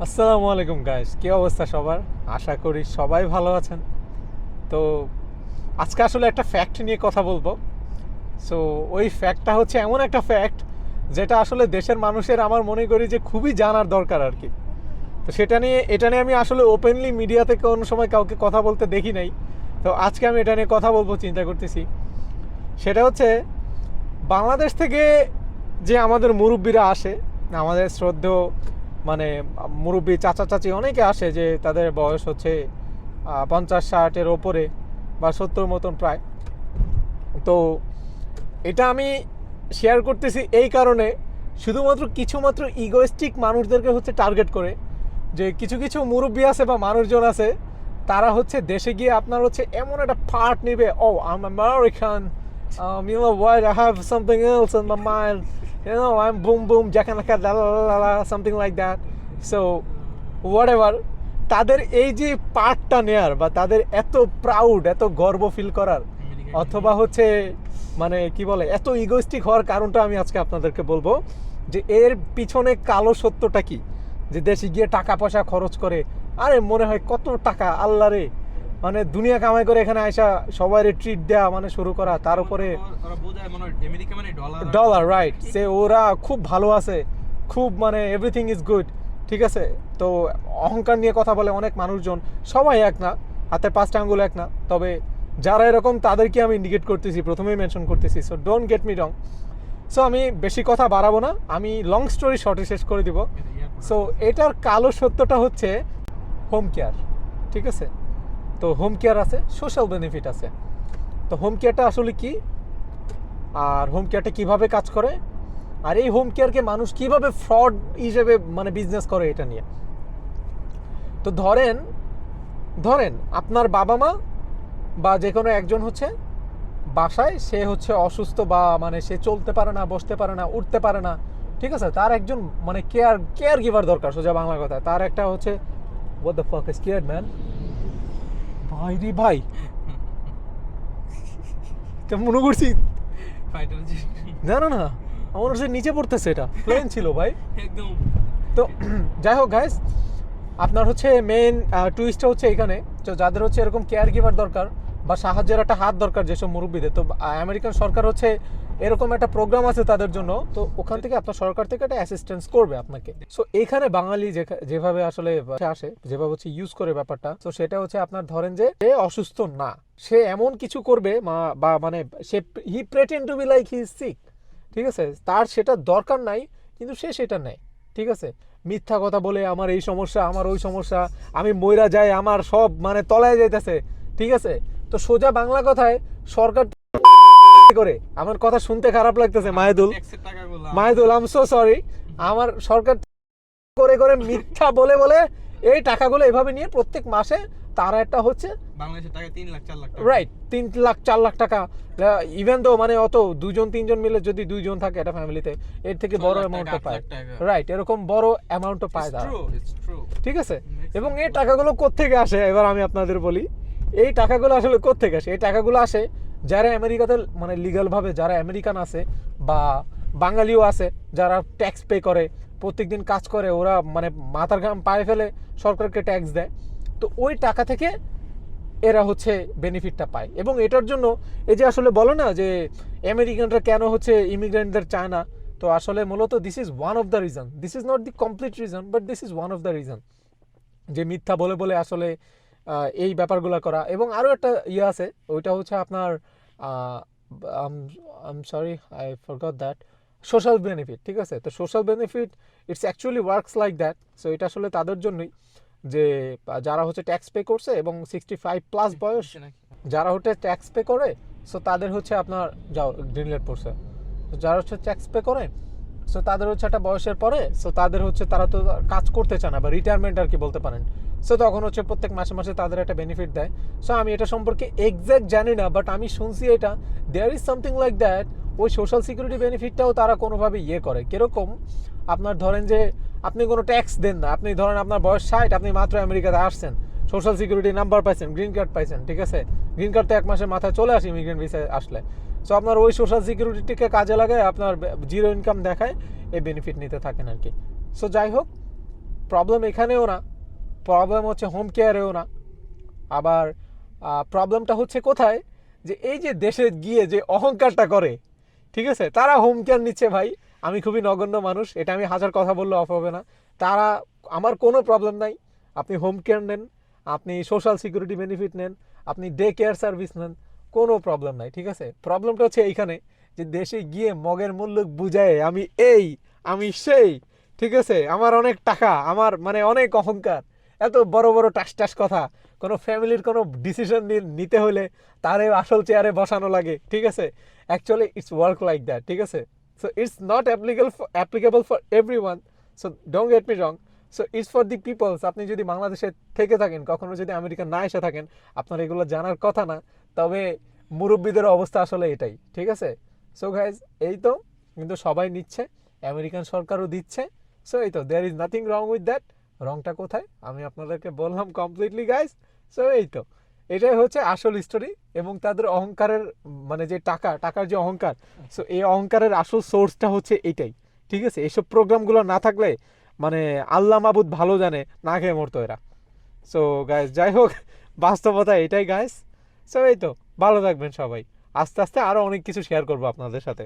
আসসালামু আলাইকুম গাইস, কি অবস্থা সবার? আশা করি সবাই ভালো আছেন। তো আজকে আসলে একটা ফ্যাক্ট নিয়ে কথা বলবো। সো ওই ফ্যাক্টটা হচ্ছে এমন একটা ফ্যাক্ট যেটা আসলে দেশের মানুষের আমার মনে করি যে খুবই জানার দরকার আর কি। তো এটা নিয়ে আমি আসলে ওপেনলি মিডিয়াতে কোনো সময় কাউকে কথা বলতে দেখি নাই। তো আজকে আমি এটা নিয়ে কথা বলবো চিন্তা করতেছি। সেটা হচ্ছে বাংলাদেশ থেকে যে আমাদের মুরব্বীরা আসে, আমাদের শ্রদ্ধেয় মানে মুরব্বী চাচা চাচি অনেকে আসে যে তাদের বয়স হচ্ছে 50-60-এর ওপরে বা 70 মতন প্রায়। তো এটা আমি শেয়ার করতেছি এই কারণে, শুধুমাত্র কিছুমাত্র ইগোয়েস্টিক মানুষদেরকে হচ্ছে টার্গেট করে, যে কিছু কিছু মুরব্বী আছে বা মানুষজন আছে, তারা হচ্ছে দেশে গিয়ে আপনার হচ্ছে এমন একটা পার্ট নেবে, oh I am American, you know what, I have something else in my mind, you know, I'm boom boom jakalaka la la la la something like that. So whatever, তাদের এই যে পার্টটা নেয়ার বা তাদের এত প্রাউড, এত গর্ব ফিল করার, অথবা হচ্ছে মানে কি বলে এত ইগোইস্টিক হওয়ার কারণটা আমি আজকে আপনাদেরকে বলবো যে এর পিছনে কালো সত্যটা কি। যে দেশে গিয়ে টাকা পয়সা খরচ করে, আরে মনে হয় কত টাকা, আল্লাহ রে, মানে দুনিয়া কামাই করে এখানে আইসা সবাই ট্রিট দেয়া মানে শুরু করা, তার উপরে ডলার, রাইট, সে ওরা খুব ভালো আছে, খুব মানে এভরিথিং ইজ গুড, ঠিক আছে। তো অহংকার নিয়ে কথা বলে অনেক মানুষজন, সবাই এক না, হাতের 5টা আঙ্গুল এক না, তবে যারা এরকম তাদেরকে আমি ইন্ডিকেট করতেছি, প্রথমেই মেনশন করতেছি। So don't get me wrong. So আমি বেশি কথা বাড়াবো না, আমি লং স্টোরি শর্টে শেষ করে দিব। সো এটার কালো সত্যটা হচ্ছে হোম কেয়ার, ঠিক আছে। তো হোম কেয়ার আছে, সোশ্যাল বেনিফিট আছে। তো হোম কেয়ারটা আসলে কি, আর হোম কেয়ারটা কীভাবে কাজ করে, আর এই হোম কেয়ারকে মানুষ কীভাবে ফ্রড হিসেবে মানে বিজনেস করে, এটা নিয়ে। তো ধরেন আপনার বাবা মা বা যে কোনো একজন হচ্ছে বাসায়, সে হচ্ছে অসুস্থ বা মানে সে চলতে পারে না, বসতে পারে না, উঠতে পারে না, ঠিক আছে। তার একজন মানে কেয়ার গিভার দরকার, সোজা বাংলা কথা। তার একটা হচ্ছে what the fuck is scared man, ভাই রে ভাই, তো মনে করছি না না না, আমার হচ্ছে নিচে পড়তেছে, এটা প্লেন ছিল ভাই একদম। তো যাই হোক গাইস, আপনার হচ্ছে মেইন টুইস্টটা হচ্ছে এখানে, তো যাদের হচ্ছে এরকম কেয়ার গিভার দরকার বা সাহায্যের একটা হাত দরকার যেসব মুরব্বীদের, তো আমেরিকান সরকার হচ্ছে এরকম একটা প্রোগ্রাম আছে তাদের জন্য। তো ওখান থেকে আপনার সরকার থেকে একটা অ্যাসিস্ট্যান্স করবে আপনাকে। সো এইখানে বাঙালি যেভাবে আসলে আসে, যেভাবে হচ্ছে ইউজ করে ব্যাপারটা, তো সেটা হচ্ছে আপনার ধরেন যে সে অসুস্থ না, সে এমন কিছু করবে বা মানে সে he pretend to be like he is sick, ঠিক আছে। তার সেটা দরকার নাই, কিন্তু সে সেটা নেয়, ঠিক আছে। মিথ্যা কথা বলে আমার এই সমস্যা, আমার ওই সমস্যা, আমি মইরা যাই, আমার সব মানে তলায় যাইতেছে, ঠিক আছে। তো সোজা বাংলা কথায় সরকার করে, আমার কথা শুনতে খারাপ লাগতেছে Mahidul, I am so sorry, আমার সরকার করে করে মিথ্যা বলে বলে এই টাকাগুলো এভাবে নিয়ে প্রত্যেক মাসে তারা একটা হচ্ছে বাংলাদেশের টাকা 3 লাখ 4 লাখ, রাইট, 3 লাখ 4 লাখ টাকা। ইভেন তো মানে অত 2-3 জন মিলে যদি 2 জন থাকে একটা ফ্যামিলিতে, এর থেকে বড় অ্যামাউন্টও পায়, রাইট, এরকম বড় অ্যামাউন্টও পায় তারা, ঠিক আছে। এবং এই টাকাগুলো কোত্থেকে আসে এবার আমি আপনাদের বলি, এই টাকাগুলো আসলে কোত্থেকে আসে। এই টাকাগুলো আসে যারা আমেরিকাতে মানে লিগালভাবে যারা আমেরিকান আছে বা বাঙালিও আছে, যারা ট্যাক্স পে করে, প্রত্যেকদিন কাজ করে, ওরা মানে মাথার ঘাম পায়ে ফেলে সরকারকে ট্যাক্স দেয়। তো ওই টাকা থেকে এরা হচ্ছে বেনিফিটটা পায়। এবং এটার জন্য এই যে আসলে বলো না যে আমেরিকানরা কেন হচ্ছে ইমিগ্রেন্টদের চায় না, তো আসলে মূলত this is one of the reason, this is not the complete reason, but this is one of the reason, যে মিথ্যা বলে বলে আসলে এই ব্যাপারগুলো করা। এবং আরও একটা ইয়ে আছে, ওইটা হচ্ছে আপনার I am sorry I forgot that, social benefit, ঠিক আছে। তো social benefit it's actually works like that. So এটা আসলে তাদের জন্যই যে যারা হচ্ছে ট্যাক্স পে করছে এবং 65+ বয়স যারা হচ্ছে ট্যাক্স পে করে, সো তাদের হচ্ছে আপনার যাও গ্রিনল্যান্ড পড়ছে, যারা হচ্ছে ট্যাক্স পে করে, সো তাদের হচ্ছে একটা বয়সের পরে, সো তাদের হচ্ছে তারা তো কাজ করতে চায় না বা রিটায়ারমেন্ট আর কি বলতে পারেন, সো তখন হচ্ছে প্রত্যেক মাসে মাসে তাদের একটা বেনিফিট দেয়। সো আমি এটা সম্পর্কে এক্স্যাক্ট জানি না, বাট আমি শুনছি এটা there is something like that. ওই সোশ্যাল সিকিউরিটি বেনিফিটটাও তারা কোনোভাবে ইয়ে করে, কীরকম আপনার ধরেন যে আপনি কোনো ট্যাক্স দেন না, আপনি ধরেন আপনার বয়স 60, আপনি মাত্র আমেরিকাতে আসছেন, সোশ্যাল সিকিউরিটি নাম্বার পাইছেন, গ্রিন কার্ড পাইছেন, ঠিক আছে। গ্রিন কার্ড তো 1 মাসের মাথায় চলে আসে ইমিগ্রেন্ট ভিসায় আসলে। সো আপনার ওই সোশ্যাল সিকিউরিটিকে কাজে লাগায় আপনার জিরো ইনকাম দেখায় এই বেনিফিট নিতে থাকেন আর কি। সো যাই হোক, প্রবলেম এখানেও না, প্রবলেম হচ্ছে হোম কেয়ারেও না। আবার প্রবলেমটা হচ্ছে কোথায়, যে এই যে দেশে গিয়ে যে অহংকারটা করে, ঠিক আছে, তারা হোম কেয়ার নিচ্ছে ভাই। আমি খুবই নগণ্য মানুষ, এটা আমি হাজার কথা বললে অফ হবে না। তারা, আমার কোনো প্রবলেম নাই, আপনি হোম কেয়ার নেন, আপনি সোশ্যাল সিকিউরিটি বেনিফিট নেন, আপনি ডে কেয়ার সার্ভিস নেন, কোনো প্রবলেম নাই, ঠিক আছে। প্রবলেমটা হচ্ছে এইখানে যে দেশে গিয়ে মগের মূল্য বুঝায় আমি এই, আমি সেই, ঠিক আছে, আমার অনেক টাকা, আমার মানে অনেক অহংকার, এত বড় বড় টাস টাস কথা। কোনো ফ্যামিলির কোনো ডিসিশন নিতে হলে তারে আসল চেয়ারে বসানো লাগে, ঠিক আছে। Actually it's work like that, ঠিক আছে। So it's not applicable for everyone, so don't get me wrong. So it's for the peoples. আপনি যদি বাংলাদেশে থেকে থাকেন, কখনো যদি আমেরিকা না এসে থাকেন, আপনার এগুলো জানার কথা না। তবে মুরব্বীদের অবস্থা আসলে এটাই, ঠিক আছে। সো গাইজ, এই তো, কিন্তু সবাই নিচ্ছে, আমেরিকান সরকারও দিচ্ছে। সো এই তো, there is nothing wrong with that. রংটা কোথায় আমি আপনাদেরকে বললাম কমপ্লিটলি গাইজ। সো এই তো, এটাই হচ্ছে আসল স্টোরি। এবং তাদের অহংকারের মানে যে টাকার যে অহংকার, সো এই অহংকারের আসল সোর্সটা হচ্ছে এইটাই, ঠিক আছে। এইসব প্রোগ্রামগুলো না থাকলে মানে আল্লাহ মাবুদ ভালো জানে না খেয়ে মরতো এরা। সো গাইজ, যাই হোক, বাস্তবতা এটাই গাইজ। সো এই তো, ভালো থাকবেন সবাই। আস্তে আস্তে আরও অনেক কিছু শেয়ার করবো আপনাদের সাথে।